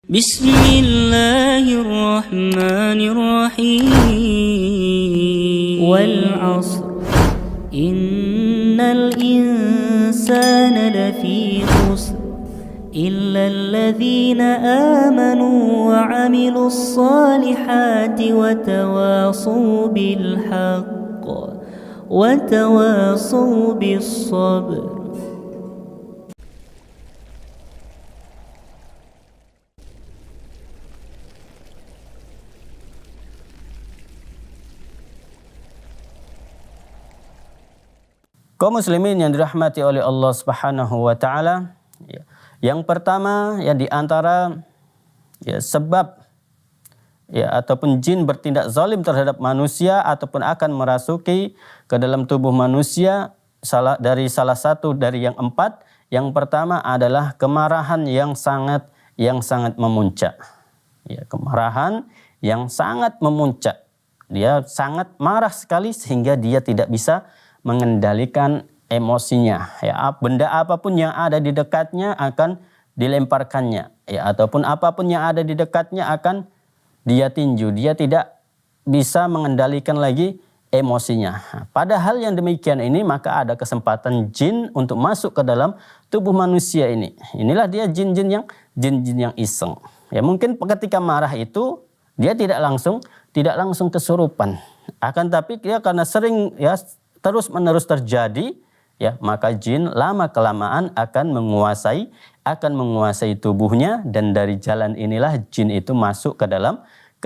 بسم الله الرحمن الرحيم والعصر إن الإنسان لفي خسر إلا الذين آمنوا وعملوا الصالحات وتواصوا بالحق وتواصوا بالصبر. Kaum muslimin yang dirahmati oleh Allah Subhanahu wa taala, yang pertama di antara sebab ataupun jin bertindak zalim terhadap manusia ataupun akan merasuki ke dalam tubuh manusia dari salah satu dari yang empat. Yang pertama adalah kemarahan yang sangat memuncak. Kemarahan yang sangat memuncak. Dia sangat marah sekali sehingga dia tidak bisa mengendalikan emosinya. Benda apapun yang ada di dekatnya akan dilemparkannya, ataupun apapun yang ada di dekatnya akan dia tinju. Dia tidak bisa mengendalikan lagi emosinya. Padahal yang demikian ini maka ada kesempatan jin untuk masuk ke dalam tubuh manusia ini. Inilah dia jin-jin yang iseng. Mungkin ketika marah itu dia tidak langsung kesurupan. Akan tapi dia karena sering terus menerus terjadi, maka jin lama kelamaan akan menguasai tubuhnya, dan dari jalan inilah jin itu masuk ke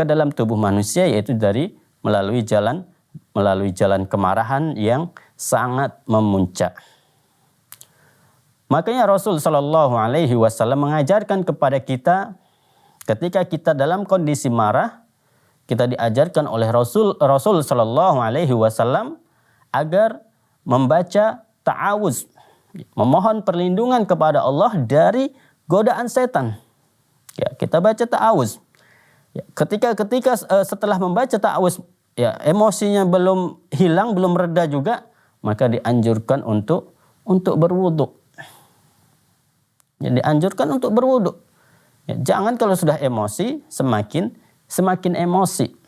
dalam tubuh manusia, yaitu melalui jalan kemarahan yang sangat memuncak. Makanya Rasul Shallallahu Alaihi Wasallam mengajarkan kepada kita ketika kita dalam kondisi marah, kita diajarkan oleh Rasul Shallallahu Alaihi Wasallam agar membaca ta'awuz, memohon perlindungan kepada Allah dari godaan setan. Kita baca ta'awuz. Ketika setelah membaca ta'awuz, emosinya belum hilang, belum reda juga, maka dianjurkan untuk berwudu. Dianjurkan untuk berwudu. Jangan kalau sudah emosi semakin emosi.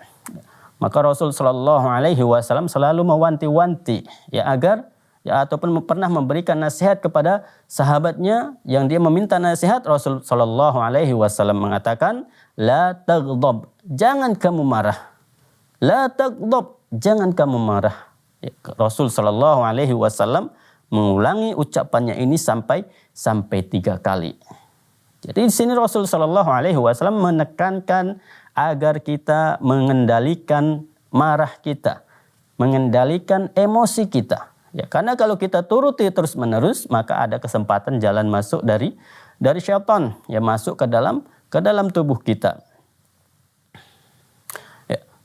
Maka Rasul Shallallahu Alaihi Wasallam selalu mewanti-wanti agar ataupun pernah memberikan nasihat kepada sahabatnya yang dia meminta nasihat. Rasul Shallallahu Alaihi Wasallam mengatakan, la taghdab, jangan kamu marah. La taghdab, jangan kamu marah. Rasul Shallallahu Alaihi Wasallam mengulangi ucapannya ini sampai 3 kali. Jadi di sini Rasul Shallallahu Alaihi Wasallam menekankan agar kita mengendalikan marah kita, mengendalikan emosi kita. Karena kalau kita turuti terus-menerus, maka ada kesempatan jalan masuk dari syaitan masuk ke dalam tubuh kita.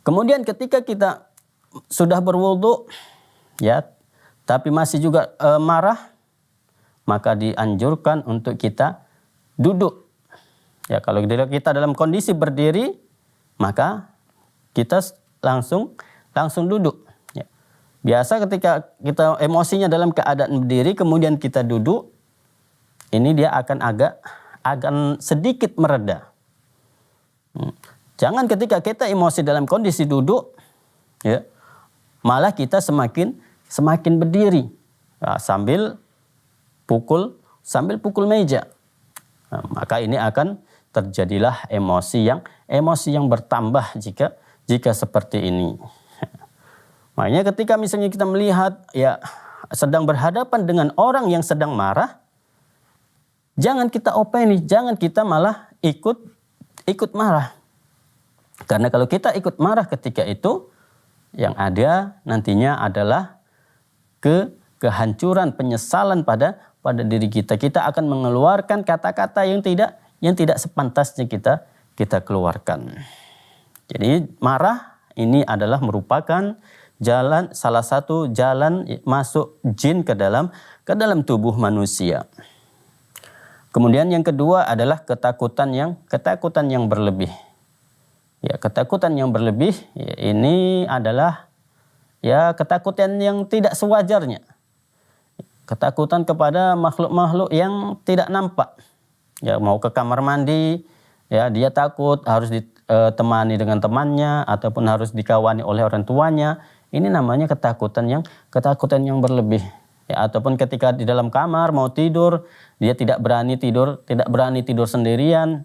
Kemudian ketika kita sudah berwudu, tapi masih juga marah, maka dianjurkan untuk kita duduk. Kalau kita dalam kondisi berdiri, maka kita langsung duduk. Biasa ketika kita emosinya dalam keadaan berdiri, kemudian kita duduk, ini dia akan sedikit mereda. Jangan ketika kita emosi dalam kondisi duduk, malah kita semakin berdiri, sambil pukul meja. Maka ini akan terjadilah emosi yang bertambah jika seperti ini. Makanya ketika misalnya kita melihat sedang berhadapan dengan orang yang sedang marah, jangan kita openi, jangan kita malah ikut marah. Karena kalau kita ikut marah ketika itu, yang ada nantinya adalah kehancuran, penyesalan pada diri kita. Kita akan mengeluarkan kata-kata yang tidak sepantasnya kita keluarkan. Jadi marah ini adalah merupakan salah satu jalan masuk jin ke dalam tubuh manusia. Kemudian yang kedua adalah ketakutan yang berlebih. Ketakutan yang berlebih ini adalah ketakutan yang tidak sewajarnya. Ketakutan kepada makhluk-makhluk yang tidak nampak. Mau ke kamar mandi, ya dia takut harus ditemani dengan temannya ataupun harus dikawani oleh orang tuanya. Ini namanya ketakutan yang berlebih. Ya, ataupun ketika di dalam kamar mau tidur, dia tidak berani tidur sendirian.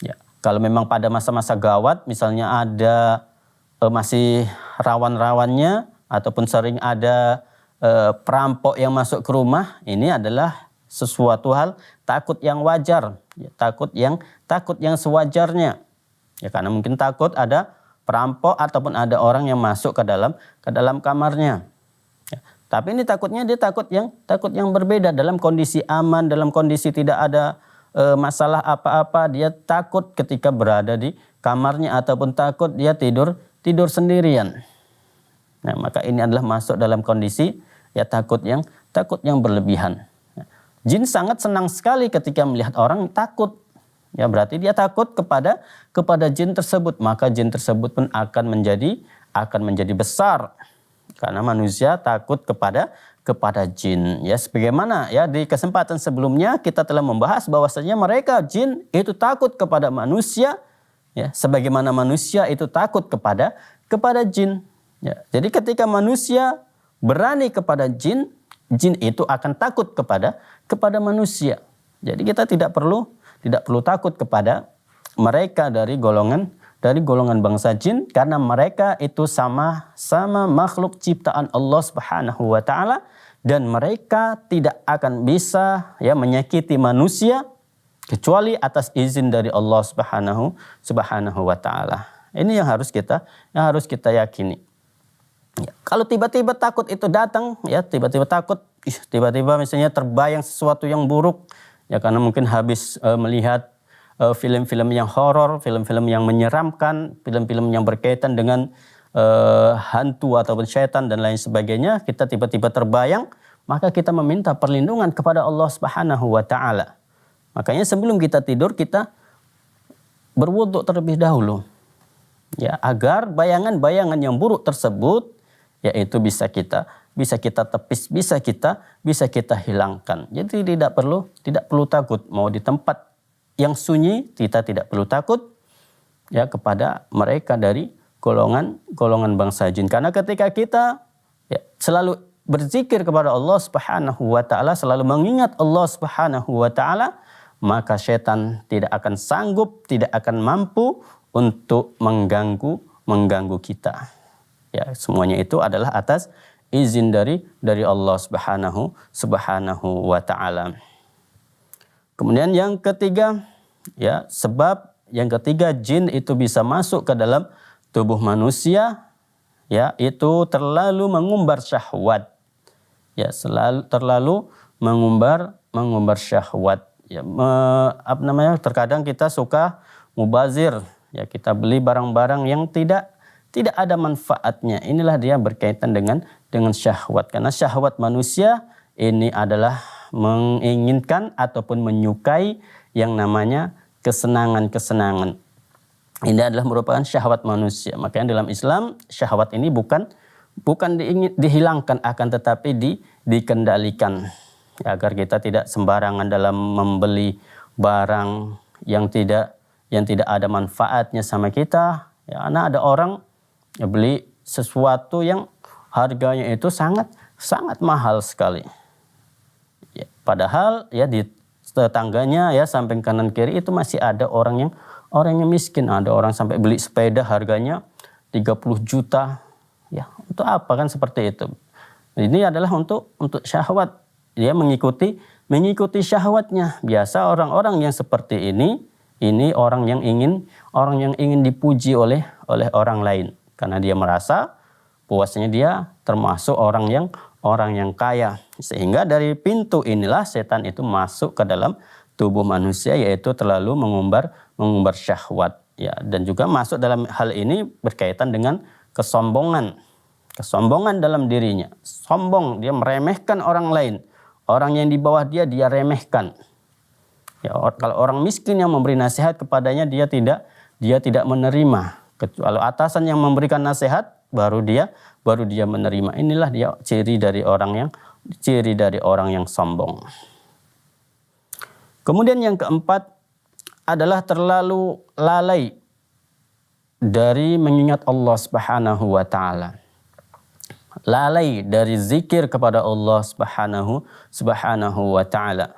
Ya, kalau memang pada masa-masa gawat, misalnya ada masih rawan-rawannya ataupun sering ada perampok yang masuk ke rumah, ini adalah sesuatu hal takut yang wajar, ya, takut yang sewajarnya. Ya, karena mungkin takut ada perampok ataupun ada orang yang masuk ke dalam kamarnya. Ya, tapi ini dia takut yang berbeda, dalam kondisi aman, dalam kondisi tidak ada masalah apa-apa. Dia takut ketika berada di kamarnya ataupun takut dia tidur sendirian. Nah, maka ini adalah masuk dalam kondisi ya takut yang berlebihan. Jin sangat senang sekali ketika melihat orang takut. Ya, berarti dia takut kepada jin tersebut, maka jin tersebut pun akan menjadi besar. Karena manusia takut kepada jin. Ya, sebagaimana ya di kesempatan sebelumnya kita telah membahas bahwasanya mereka jin itu takut kepada manusia, ya, sebagaimana manusia itu takut kepada jin. Ya, jadi ketika manusia berani kepada jin, jin itu akan takut kepada manusia. Jadi kita tidak perlu takut kepada mereka dari golongan bangsa jin, karena mereka itu sama-sama makhluk ciptaan Allah Subhanahu wa taala, dan mereka tidak akan bisa ya menyakiti manusia kecuali atas izin dari Allah Subhanahu wa taala. Ini yang harus kita yakini. Ya, kalau tiba-tiba takut itu datang, ya tiba-tiba takut, tiba-tiba misalnya terbayang sesuatu yang buruk, ya karena mungkin habis melihat film-film yang horor, film-film yang menyeramkan, film-film yang berkaitan dengan hantu ataupun syaitan dan lain sebagainya, kita tiba-tiba terbayang, maka kita meminta perlindungan kepada Allah Subhanahu wa taala. Makanya sebelum kita tidur kita berwudu terlebih dahulu. Ya, agar bayangan-bayangan yang buruk tersebut yaitu bisa kita tepis, bisa kita hilangkan. Jadi tidak perlu takut mau di tempat yang sunyi, kita tidak perlu takut ya kepada mereka dari golongan bangsa jin. Karena ketika kita ya, selalu berzikir kepada Allah Subhanahu wa taala, selalu mengingat Allah Subhanahu wa taala, maka setan tidak akan sanggup, tidak akan mampu untuk mengganggu kita. Ya, semuanya itu adalah atas izin dari Allah Subhanahu wa taala. Kemudian yang ketiga, ya, sebab yang ketiga jin itu bisa masuk ke dalam tubuh manusia, ya, itu terlalu mengumbar syahwat. Ya, terlalu mengumbar syahwat. Ya, terkadang kita suka mubazir, ya, kita beli barang-barang yang tidak ada manfaatnya. Inilah dia berkaitan dengan syahwat. Karena syahwat manusia ini adalah menginginkan ataupun menyukai yang namanya kesenangan-kesenangan. Ini adalah merupakan syahwat manusia. Makanya dalam Islam syahwat ini bukan dihilangkan, akan tetapi dikendalikan. Ya, agar kita tidak sembarangan dalam membeli barang yang tidak ada manfaatnya sama kita. Ya, karena ada orang ya, beli sesuatu yang harganya itu sangat mahal sekali. Ya, padahal ya di tetangganya ya samping kanan kiri itu masih ada orang yang miskin. Ada orang sampai beli sepeda harganya 30 juta. Ya, untuk apa kan seperti itu? Ini adalah untuk syahwat. Dia mengikuti syahwatnya. Biasa orang-orang yang seperti ini orang yang ingin dipuji oleh orang lain. Karena dia merasa puasnya dia termasuk orang yang kaya. Sehingga dari pintu inilah setan itu masuk ke dalam tubuh manusia, yaitu terlalu mengumbar syahwat. Ya, dan juga masuk dalam hal ini berkaitan dengan kesombongan. Kesombongan dalam dirinya. Sombong, dia meremehkan orang lain. Orang yang di bawah dia remehkan. Ya, kalau orang miskin yang memberi nasihat kepadanya dia tidak menerima. Kalau atasan yang memberikan nasihat baru dia menerima. Inilah dia ciri dari orang yang sombong. Kemudian yang keempat, adalah terlalu lalai dari mengingat Allah Subhanahu wa taala. Lalai dari zikir kepada Allah Subhanahu wa taala.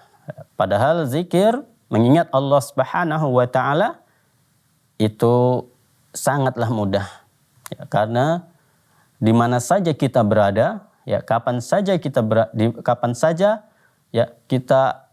Padahal zikir mengingat Allah Subhanahu wa taala itu sangatlah mudah. Ya, karena di mana saja kita berada, ya kapan saja ya kita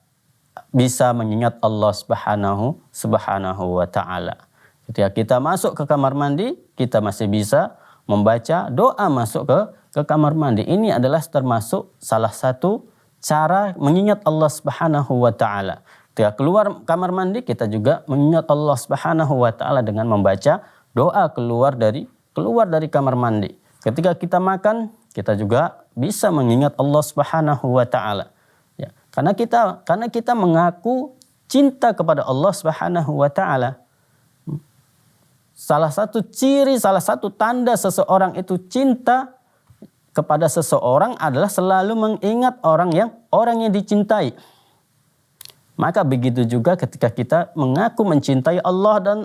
bisa mengingat Allah Subhanahu wa taala. Ketika kita masuk ke kamar mandi, kita masih bisa membaca doa masuk ke kamar mandi. Ini adalah termasuk salah satu cara mengingat Allah Subhanahu wa taala. Ketika keluar kamar mandi, kita juga mengingat Allah Subhanahu wa taala dengan membaca doa keluar dari kamar mandi. Ketika kita makan, kita juga bisa mengingat Allah Subhanahu wa taala. Ya, karena kita mengaku cinta kepada Allah Subhanahu wa taala. Salah satu tanda seseorang itu cinta kepada seseorang adalah selalu mengingat orang yang dicintai. Maka begitu juga ketika kita mengaku mencintai Allah dan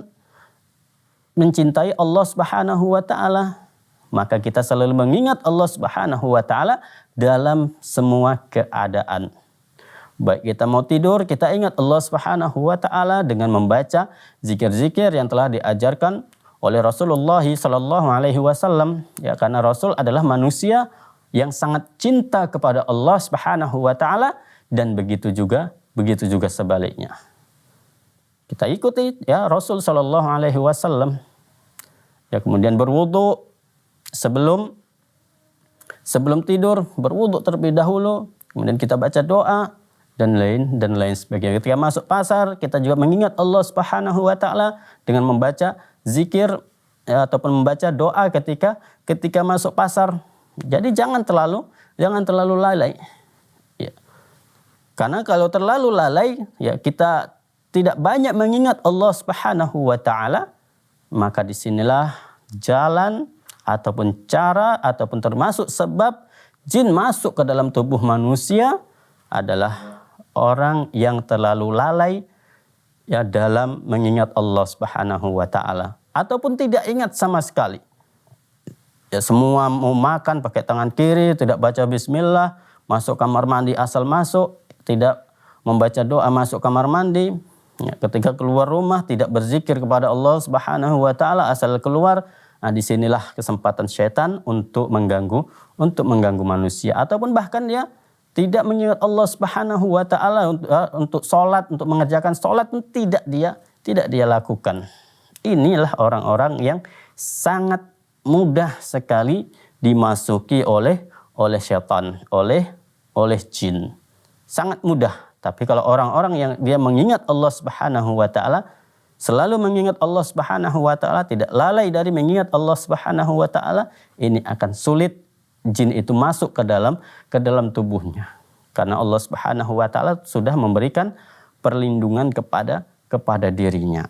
mencintai Allah Subhanahu wa taala, maka kita selalu mengingat Allah Subhanahu wa taala dalam semua keadaan. Baik kita mau tidur, kita ingat Allah Subhanahu wa taala dengan membaca zikir-zikir yang telah diajarkan oleh Rasulullah sallallahu alaihi wasallam. Ya, karena Rasul adalah manusia yang sangat cinta kepada Allah Subhanahu wa taala dan begitu juga sebaliknya. Kita ikuti ya Rasul sallallahu alaihi wasallam. Ya, kemudian berwudu sebelum tidur, berwudu terlebih dahulu, kemudian kita baca doa dan lain sebagainya. Ketika masuk pasar, kita juga mengingat Allah Subhanahu wa taala dengan membaca zikir ya, ataupun membaca doa ketika masuk pasar. Jadi jangan terlalu lalai. Ya. Karena kalau terlalu lalai, ya kita tidak banyak mengingat Allah Subhanahu wa taala, maka disinilah jalan ataupun cara ataupun termasuk sebab jin masuk ke dalam tubuh manusia adalah orang yang terlalu lalai ya dalam mengingat Allah Subhanahu wa taala ataupun tidak ingat sama sekali. Ya semua mau makan pakai tangan kiri, tidak baca bismillah, masuk kamar mandi asal masuk, tidak membaca doa masuk kamar mandi. Ya, ketika keluar rumah tidak berzikir kepada Allah Subhanahu wa taala asal keluar. Nah, disinilah kesempatan syaitan untuk mengganggu manusia ataupun bahkan dia tidak mengingat Allah Subhanahu wa taala untuk salat, untuk mengerjakan salat tidak dia lakukan. Inilah orang-orang yang sangat mudah sekali dimasuki oleh syaitan, oleh jin. Sangat mudah. Tapi kalau orang-orang yang dia mengingat Allah Subhanahu wa taala, selalu mengingat Allah Subhanahu wa taala, tidak lalai dari mengingat Allah Subhanahu wa taala, ini akan sulit jin itu masuk ke dalam tubuhnya. Karena Allah Subhanahu wa taala sudah memberikan perlindungan kepada dirinya.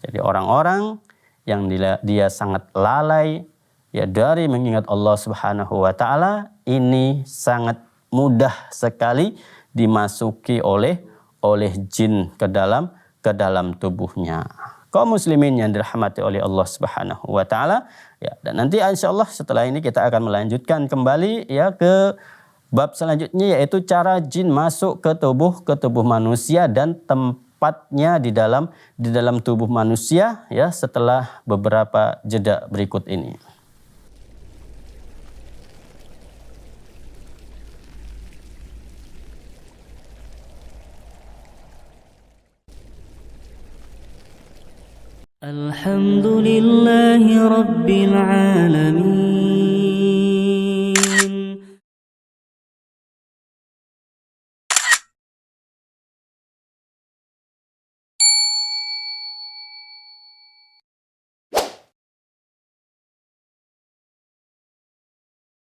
Jadi orang-orang yang dia sangat lalai ya dari mengingat Allah Subhanahu wa taala, ini sangat mudah sekali dimasuki oleh jin ke dalam tubuhnya. Kaum muslimin yang dirahmati oleh Allah Subhanahu wa taala, ya, dan nanti insyaallah setelah ini kita akan melanjutkan kembali ya ke bab selanjutnya, yaitu cara jin masuk ke tubuh manusia dan tempatnya di dalam tubuh manusia ya setelah beberapa jeda berikut ini. الحمد لله رب العالمين